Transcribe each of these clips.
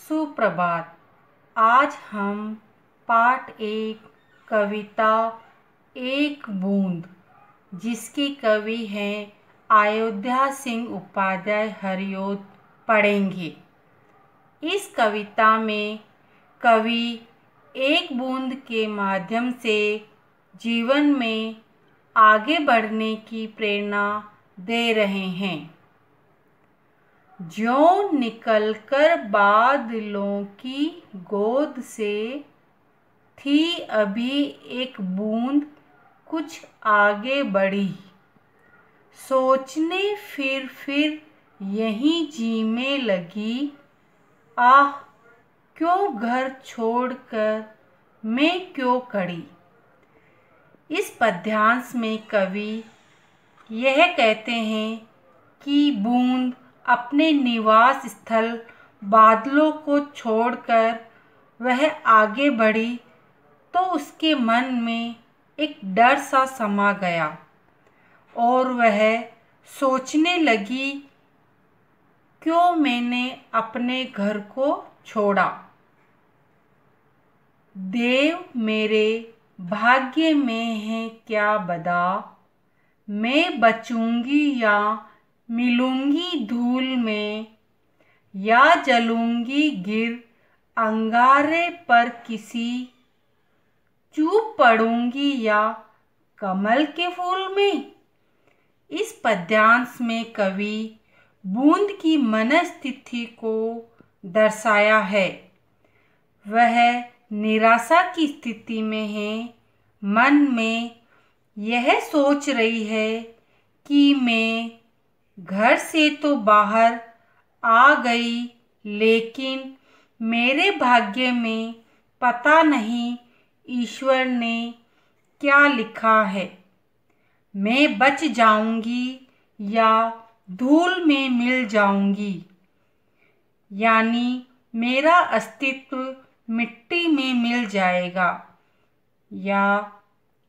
सुप्रभात। आज हम पाठ 1 कविता एक बूंद, जिसके कवि हैं अयोध्या सिंह उपाध्याय हरिऔध, पढ़ेंगे। इस कविता में कवि एक बूंद के माध्यम से जीवन में आगे बढ़ने की प्रेरणा दे रहे हैं। ज्यों निकलकर बादलों की गोद से, थी अभी एक बूंद कुछ आगे बढ़ी। सोचने फिर यहीं जीने लगी, आह क्यों घर छोड़कर मैं क्यों खड़ी। इस पद्यांश में कवि यह कहते हैं कि बूंद अपने निवास स्थल बादलों को छोड़कर वह आगे बढ़ी तो उसके मन में एक डर सा समा गया और वह सोचने लगी, क्यों मैंने अपने घर को छोड़ा। देव मेरे भाग्य में है क्या बदा, मैं बचूंगी या मिलूंगी धूल में, या जलूंगी गिर अंगारे पर किसी, चुप पड़ूंगी या कमल के फूल में। इस पद्यांश में कवि बूंद की मनस्थिति को दर्शाया है। वह निराशा की स्थिति में है। मन में यह सोच रही है कि मैं घर से तो बाहर आ गई, लेकिन मेरे भाग्य में पता नहीं ईश्वर ने क्या लिखा है। मैं बच जाऊंगी या धूल में मिल जाऊंगी, यानी मेरा अस्तित्व मिट्टी में मिल जाएगा या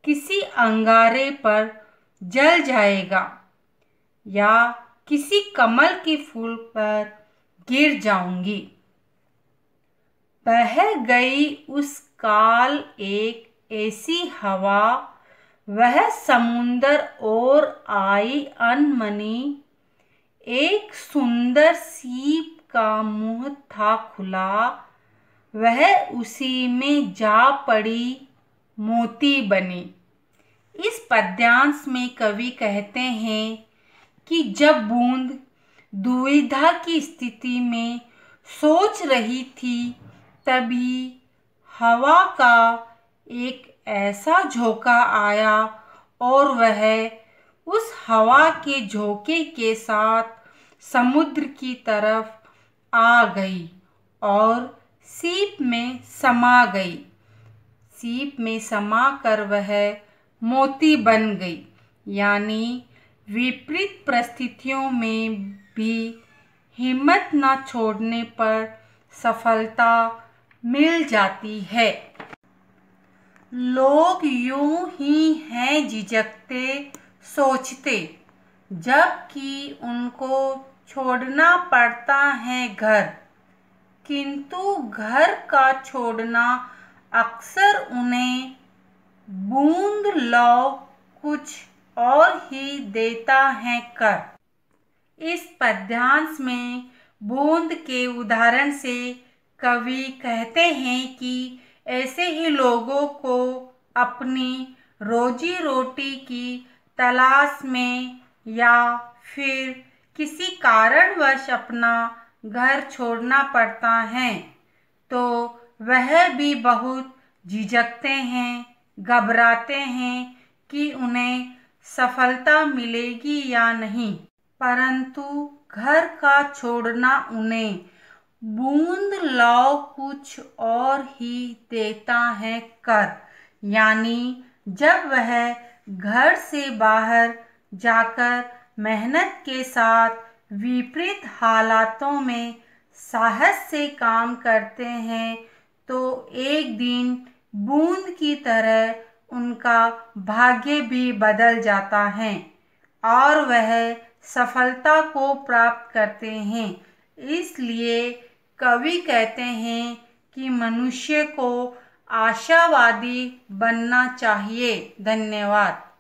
किसी अंगारे पर जल जाएगा या किसी कमल के फूल पर गिर जाऊंगी। बह गई उस काल एक ऐसी हवा, वह समुंदर और आई अनमनी। एक सुंदर सीप का मुंह था खुला, वह उसी में जा पड़ी मोती बनी। इस पद्यांश में कवि कहते हैं कि जब बूंद दुविधा की स्थिति में सोच रही थी, तभी हवा का एक ऐसा झोंका आया और वह उस हवा के झोंके के साथ समुद्र की तरफ आ गई और सीप में समा गई। सीप में समा कर वह मोती बन गई, यानी विपरीत परिस्थितियों में भी हिम्मत न छोड़ने पर सफलता मिल जाती है। लोग यूं ही हैं झिझकते सोचते, जबकि उनको छोड़ना पड़ता है घर, किंतु घर का छोड़ना अक्सर उन्हें बूंद लौ कुछ और ही देता है कर। इस पद्यांश में बूंद के उदाहरण से कवि कहते हैं कि ऐसे ही लोगों को अपनी रोजी रोटी की तलाश में या फिर किसी कारणवश अपना घर छोड़ना पड़ता है तो वह भी बहुत झिझकते हैं, घबराते हैं कि उन्हें सफलता मिलेगी या नहीं। परंतु घर का छोड़ना उन्हें बूंद लौ कुछ और ही देता है कर, यानी जब वह घर से बाहर जाकर मेहनत के साथ विपरीत हालातों में साहस से काम करते हैं तो एक दिन बूंद की तरह उनका भाग्य भी बदल जाता है और वह सफलता को प्राप्त करते हैं। इसलिए कवि कहते हैं कि मनुष्य को आशावादी बनना चाहिए। धन्यवाद।